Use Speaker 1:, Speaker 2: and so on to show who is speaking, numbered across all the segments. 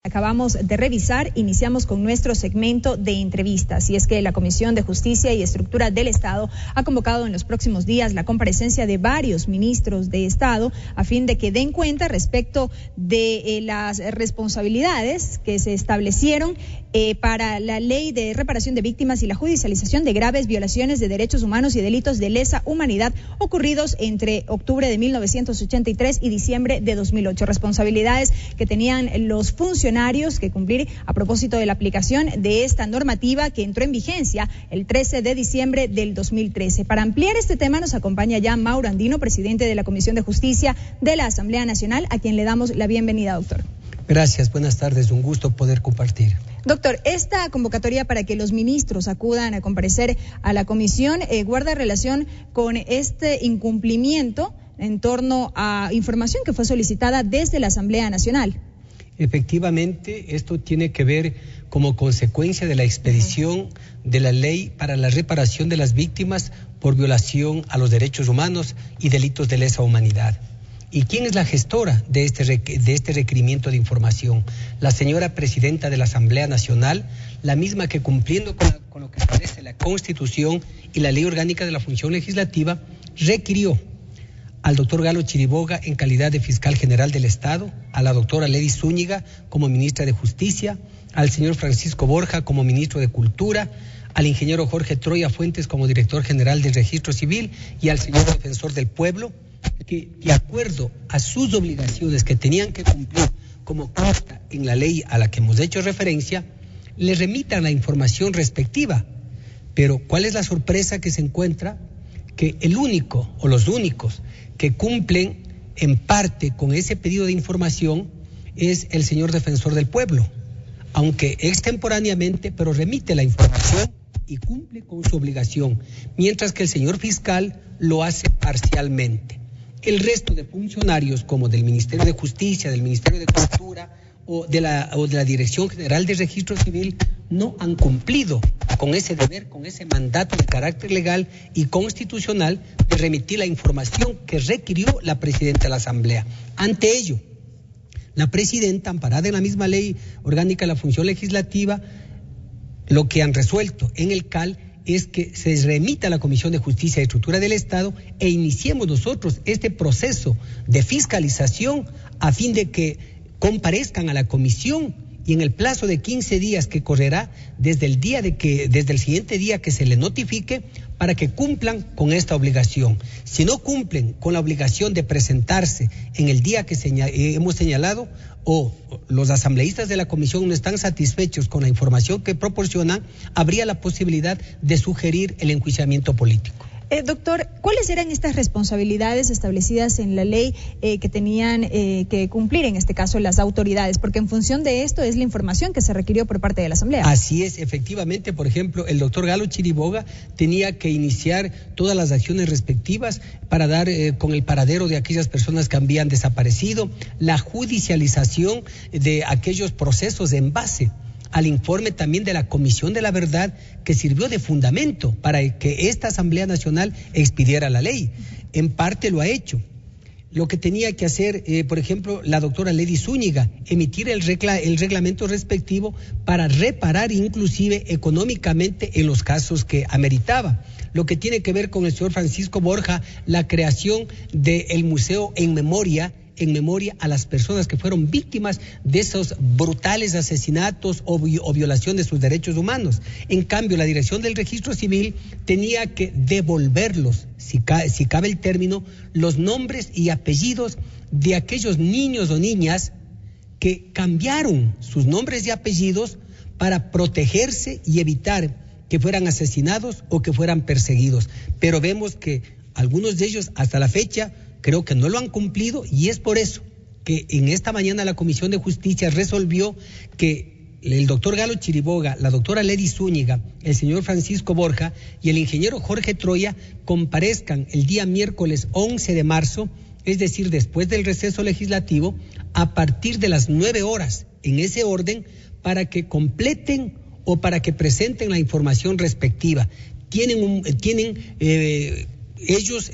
Speaker 1: Acabamos de revisar, iniciamos con nuestro segmento de entrevistas, y es que la Comisión de Justicia y Estructura del Estado ha convocado en los próximos días la comparecencia de varios ministros de Estado a fin de que den cuenta respecto de las responsabilidades que se establecieron para la Ley de Reparación de Víctimas y la judicialización de graves violaciones de derechos humanos y delitos de lesa humanidad ocurridos entre octubre de 1983 y diciembre de 2008. Responsabilidades que tenían los funcionarios que cumplir a propósito de la aplicación de esta normativa que entró en vigencia el 13 de diciembre del 2013. Para ampliar este tema nos acompaña ya Mauro Andino, presidente de la Comisión de Justicia de la Asamblea Nacional, a quien le damos la bienvenida, doctor.
Speaker 2: Gracias, buenas tardes, un gusto poder compartir.
Speaker 1: Doctor, esta convocatoria para que los ministros acudan a comparecer a la comisión guarda relación con este incumplimiento en torno a información que fue solicitada desde la Asamblea Nacional.
Speaker 2: Efectivamente, esto tiene que ver como consecuencia de la expedición de la ley para la reparación de las víctimas por violación a los derechos humanos y delitos de lesa humanidad. ¿Y quién es la gestora de este requerimiento de información? La señora presidenta de la Asamblea Nacional, la misma que cumpliendo con lo que establece la Constitución y la Ley Orgánica de la Función Legislativa, requirió al doctor Galo Chiriboga en calidad de fiscal general del Estado, a la doctora Lady Zúñiga como ministra de Justicia, al señor Francisco Borja como ministro de Cultura, al ingeniero Jorge Troya Fuentes como director general del Registro Civil y al señor defensor del pueblo, que de acuerdo a sus obligaciones que tenían que cumplir como consta en la ley a la que hemos hecho referencia, le remitan la información respectiva. Pero ¿cuál es la sorpresa que se encuentra? Que el único o los únicos que cumplen en parte con ese pedido de información es el señor defensor del pueblo, aunque extemporáneamente, pero remite la información y cumple con su obligación, mientras que el señor fiscal lo hace parcialmente. El resto de funcionarios, como del Ministerio de Justicia, del Ministerio de Cultura o de la Dirección General de Registro Civil, no han cumplido con ese deber, con ese mandato de carácter legal y constitucional de remitir la información que requirió la presidenta de la Asamblea. Ante ello, la presidenta, amparada en la misma Ley Orgánica de la Función Legislativa, lo que han resuelto en el CAL es que se remita a la Comisión de Justicia y Estructura del Estado e iniciemos nosotros este proceso de fiscalización a fin de que comparezcan a la comisión y en el plazo de 15 días que correrá desde el siguiente día que se le notifique para que cumplan con esta obligación. Si no cumplen con la obligación de presentarse en el día que hemos señalado o los asambleístas de la comisión no están satisfechos con la información que proporcionan, habría la posibilidad de sugerir el enjuiciamiento político.
Speaker 1: Doctor, ¿cuáles eran estas responsabilidades establecidas en la ley que tenían que cumplir en este caso las autoridades? Porque en función de esto es la información que se requirió por parte de la Asamblea.
Speaker 2: Así es, efectivamente, por ejemplo, el doctor Galo Chiriboga tenía que iniciar todas las acciones respectivas para dar con el paradero de aquellas personas que habían desaparecido, la judicialización de aquellos procesos en base al informe también de la Comisión de la Verdad que sirvió de fundamento para que esta Asamblea Nacional expidiera la ley. En parte lo ha hecho. Lo que tenía que hacer, por ejemplo, la doctora Lady Zúñiga, emitir el reglamento respectivo para reparar inclusive económicamente en los casos que ameritaba. Lo que tiene que ver con el señor Francisco Borja, la creación del museo en memoria a las personas que fueron víctimas de esos brutales asesinatos o violación de sus derechos humanos. En cambio, la Dirección del Registro Civil tenía que devolverlos, si cabe el término, los nombres y apellidos de aquellos niños o niñas que cambiaron sus nombres y apellidos para protegerse y evitar que fueran asesinados o que fueran perseguidos. Pero vemos que algunos de ellos hasta la fecha creo que no lo han cumplido y es por eso que en esta mañana la Comisión de Justicia resolvió que el doctor Galo Chiriboga, la doctora Lady Zúñiga, el señor Francisco Borja y el ingeniero Jorge Troya comparezcan el día miércoles 11 de marzo, es decir, después del receso legislativo, a partir de las 9 horas, en ese orden, para que completen o para que presenten la información respectiva. Tienen ellos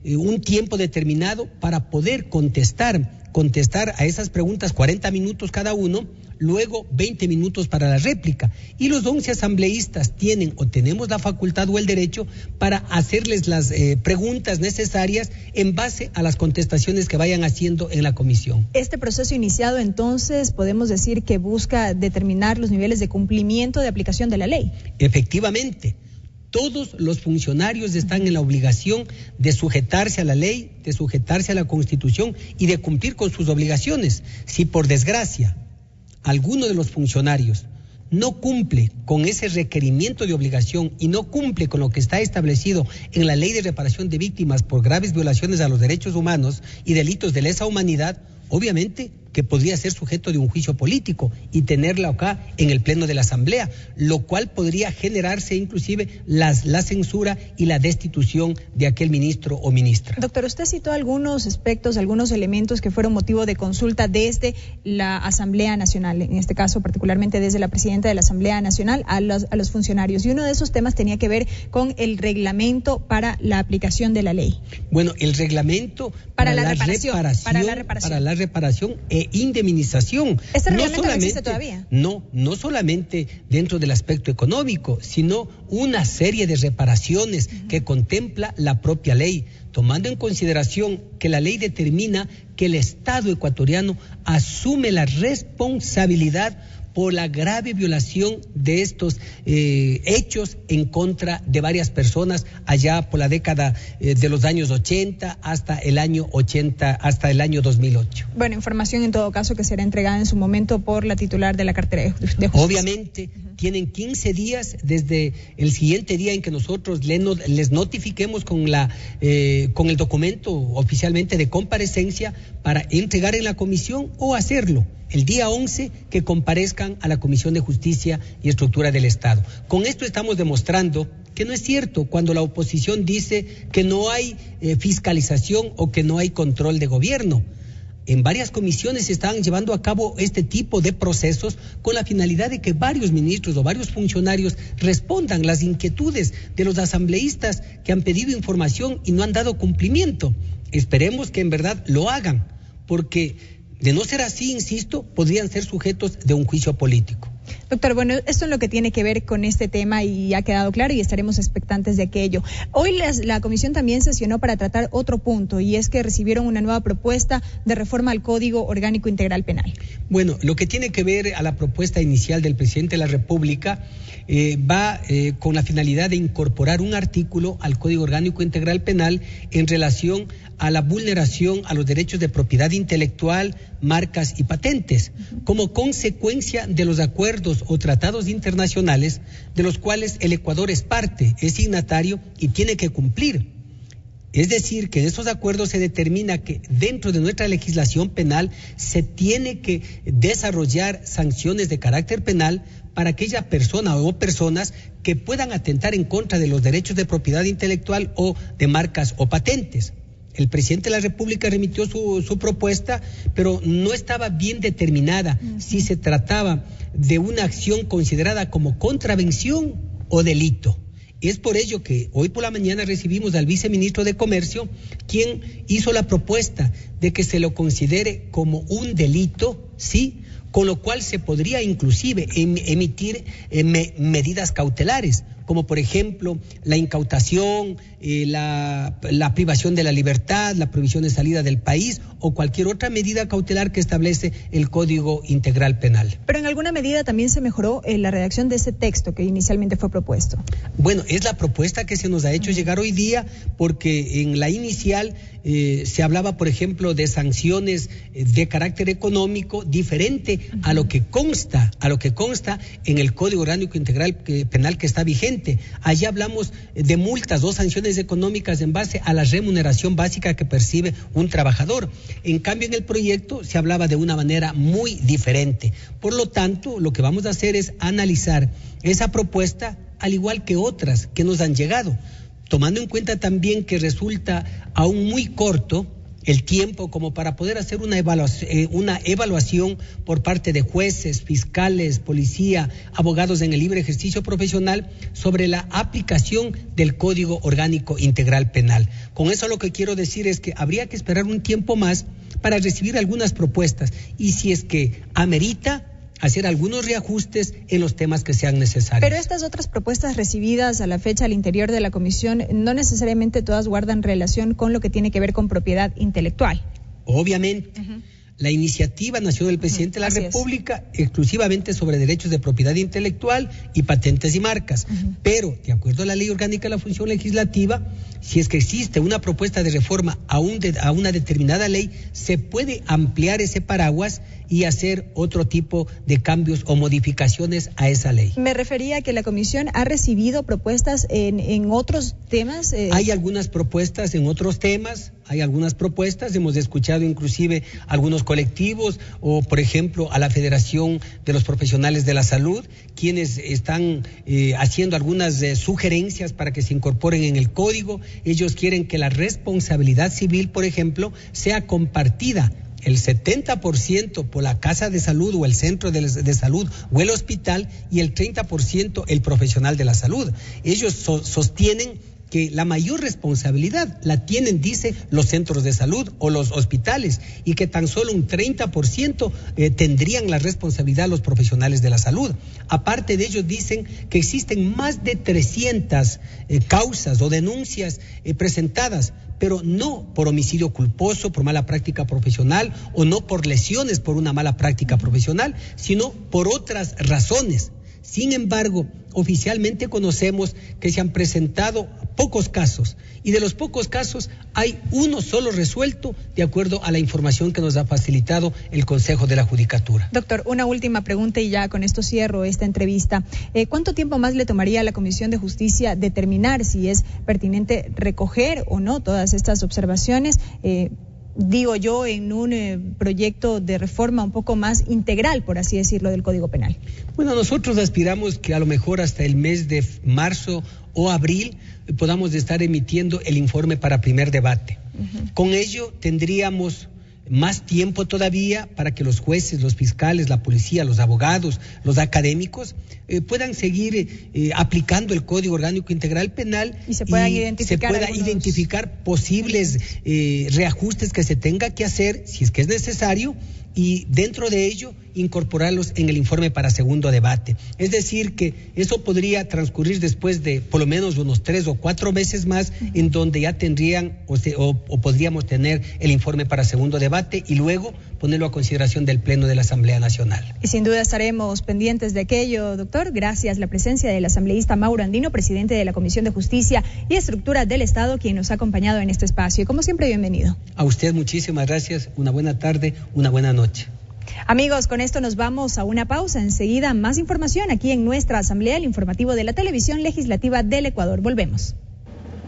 Speaker 2: un tiempo determinado para poder contestar a esas preguntas, 40 minutos cada uno, luego 20 minutos para la réplica. Y los 11 asambleístas tienen o tenemos la facultad o el derecho para hacerles las preguntas necesarias en base a las contestaciones que vayan haciendo en la comisión.
Speaker 1: Este proceso iniciado, entonces, podemos decir que busca determinar los niveles de cumplimiento de aplicación de la ley.
Speaker 2: Efectivamente. Todos los funcionarios están en la obligación de sujetarse a la ley, de sujetarse a la Constitución y de cumplir con sus obligaciones. Si por desgracia alguno de los funcionarios no cumple con ese requerimiento de obligación y no cumple con lo que está establecido en la Ley de Reparación de Víctimas por graves violaciones a los derechos humanos y delitos de lesa humanidad, obviamente que podría ser sujeto de un juicio político y tenerla acá en el Pleno de la Asamblea, lo cual podría generarse inclusive la censura y la destitución de aquel ministro o ministra.
Speaker 1: Doctor, usted citó algunos aspectos, algunos elementos que fueron motivo de consulta desde la Asamblea Nacional, en este caso particularmente desde la presidenta de la Asamblea Nacional a los funcionarios, y uno de esos temas tenía que ver con el reglamento para la aplicación de la ley.
Speaker 2: Bueno, el reglamento para la reparación e indemnización.
Speaker 1: ¿Este reglamento no existe todavía?
Speaker 2: No solamente dentro del aspecto económico, sino una serie de reparaciones que contempla la propia ley, tomando en consideración que la ley determina que el Estado ecuatoriano asume la responsabilidad por la grave violación de estos hechos en contra de varias personas allá por la década de los años 80 hasta el año 2008.
Speaker 1: Bueno, información en todo caso que será entregada en su momento por la titular de la cartera de justicia.
Speaker 2: Obviamente, tienen 15 días desde el siguiente día en que nosotros les notifiquemos con el documento oficialmente de comparecencia para entregar en la comisión o hacerlo el día 11 que comparezcan a la Comisión de Justicia y Estructura del Estado. Con esto estamos demostrando que no es cierto cuando la oposición dice que no hay fiscalización o que no hay control de gobierno. En varias comisiones se están llevando a cabo este tipo de procesos con la finalidad de que varios ministros o varios funcionarios respondan las inquietudes de los asambleístas que han pedido información y no han dado cumplimiento. Esperemos que en verdad lo hagan, porque de no ser así, insisto, podrían ser sujetos de un juicio político.
Speaker 1: Doctor, bueno, esto es lo que tiene que ver con este tema y ha quedado claro y estaremos expectantes de aquello. Hoy la comisión también sesionó para tratar otro punto y es que recibieron una nueva propuesta de reforma al Código Orgánico Integral Penal.
Speaker 2: Bueno, lo que tiene que ver a la propuesta inicial del presidente de la República va con la finalidad de incorporar un artículo al Código Orgánico Integral Penal en relación a la vulneración a los derechos de propiedad intelectual, marcas y patentes, como consecuencia de los acuerdos o tratados internacionales de los cuales el Ecuador es parte, es signatario y tiene que cumplir. Es decir, que en esos acuerdos se determina que dentro de nuestra legislación penal se tiene que desarrollar sanciones de carácter penal para aquella persona o personas que puedan atentar en contra de los derechos de propiedad intelectual o de marcas o patentes. El presidente de la República remitió su propuesta, pero no estaba bien determinada si se trataba de una acción considerada como contravención o delito. Es por ello que hoy por la mañana recibimos al viceministro de Comercio, quien hizo la propuesta de que se lo considere como un delito, ¿sí?, con lo cual se podría inclusive emitir medidas cautelares, como por ejemplo la incautación, la privación de la libertad, la prohibición de salida del país o cualquier otra medida cautelar que establece el Código Integral Penal.
Speaker 1: Pero en alguna medida también se mejoró la redacción de ese texto que inicialmente fue propuesto.
Speaker 2: Bueno, es la propuesta que se nos ha hecho llegar hoy día, porque en la inicial se hablaba, por ejemplo, de sanciones de carácter económico diferente a lo que consta en el Código Orgánico Integral Penal que está vigente. Allí hablamos de multas o sanciones económicas en base a la remuneración básica que percibe un trabajador. En cambio, en el proyecto se hablaba de una manera muy diferente. Por lo tanto, lo que vamos a hacer es analizar esa propuesta al igual que otras que nos han llegado, tomando en cuenta también que resulta aún muy corto el tiempo como para poder hacer una evaluación por parte de jueces, fiscales, policía, abogados en el libre ejercicio profesional sobre la aplicación del Código Orgánico Integral Penal. Con eso lo que quiero decir es que habría que esperar un tiempo más para recibir algunas propuestas y si es que amerita, hacer algunos reajustes en los temas que sean necesarios.
Speaker 1: Pero estas otras propuestas recibidas a la fecha al interior de la comisión no necesariamente todas guardan relación con lo que tiene que ver con propiedad intelectual.
Speaker 2: Obviamente. La iniciativa nació del presidente de la República exclusivamente sobre derechos de propiedad intelectual y patentes y marcas. Pero, de acuerdo a la Ley Orgánica de la Función Legislativa, si es que existe una propuesta de reforma a una determinada ley, se puede ampliar ese paraguas y hacer otro tipo de cambios o modificaciones a esa ley.
Speaker 1: Me refería a que la comisión ha recibido propuestas en otros temas.
Speaker 2: Hay algunas propuestas en otros temas, hemos escuchado inclusive algunos colectivos o, por ejemplo, a la Federación de los Profesionales de la Salud, quienes están haciendo algunas sugerencias para que se incorporen en el código. Ellos quieren que la responsabilidad civil, por ejemplo, sea compartida el 70% por la casa de salud o el centro de salud o el hospital y el 30% el profesional de la salud. Ellos sostienen que la mayor responsabilidad la tienen, dice, los centros de salud o los hospitales, y que tan solo un 30% tendrían la responsabilidad los profesionales de la salud. Aparte de ellos, dicen que existen más de 300 causas o denuncias presentadas, pero no por homicidio culposo, por mala práctica profesional, o no por lesiones por una mala práctica profesional, sino por otras razones. Sin embargo, oficialmente conocemos que se han presentado pocos casos, y de los pocos casos hay uno solo resuelto de acuerdo a la información que nos ha facilitado el Consejo de la Judicatura.
Speaker 1: Doctor, una última pregunta y ya con esto cierro esta entrevista. ¿Cuánto tiempo más le tomaría a la Comisión de Justicia determinar si es pertinente recoger o no todas estas observaciones? Digo yo, en un proyecto de reforma un poco más integral, por así decirlo, del Código Penal.
Speaker 2: Bueno, nosotros aspiramos que a lo mejor hasta el mes de marzo o abril podamos estar emitiendo el informe para primer debate. Con ello tendríamos más tiempo todavía para que los jueces, los fiscales, la policía, los abogados, los académicos puedan seguir aplicando el Código Orgánico Integral Penal
Speaker 1: y se pueda identificar
Speaker 2: posibles reajustes que se tenga que hacer, si es que es necesario, y dentro de ello incorporarlos en el informe para segundo debate. Es decir, que eso podría transcurrir después de por lo menos unos 3 o 4 meses más, en donde ya tendrían o podríamos tener el informe para segundo debate y luego ponerlo a consideración del Pleno de la Asamblea Nacional.
Speaker 1: Y sin duda estaremos pendientes de aquello, doctor. Gracias. La presencia del asambleísta Mauro Andino, presidente de la Comisión de Justicia y Estructura del Estado, quien nos ha acompañado en este espacio. Y como siempre, bienvenido.
Speaker 2: A usted muchísimas gracias. Una buena tarde, una buena noche.
Speaker 1: Amigos, con esto nos vamos a una pausa. Enseguida más información aquí en nuestra Asamblea, el informativo de la Televisión Legislativa del Ecuador. Volvemos.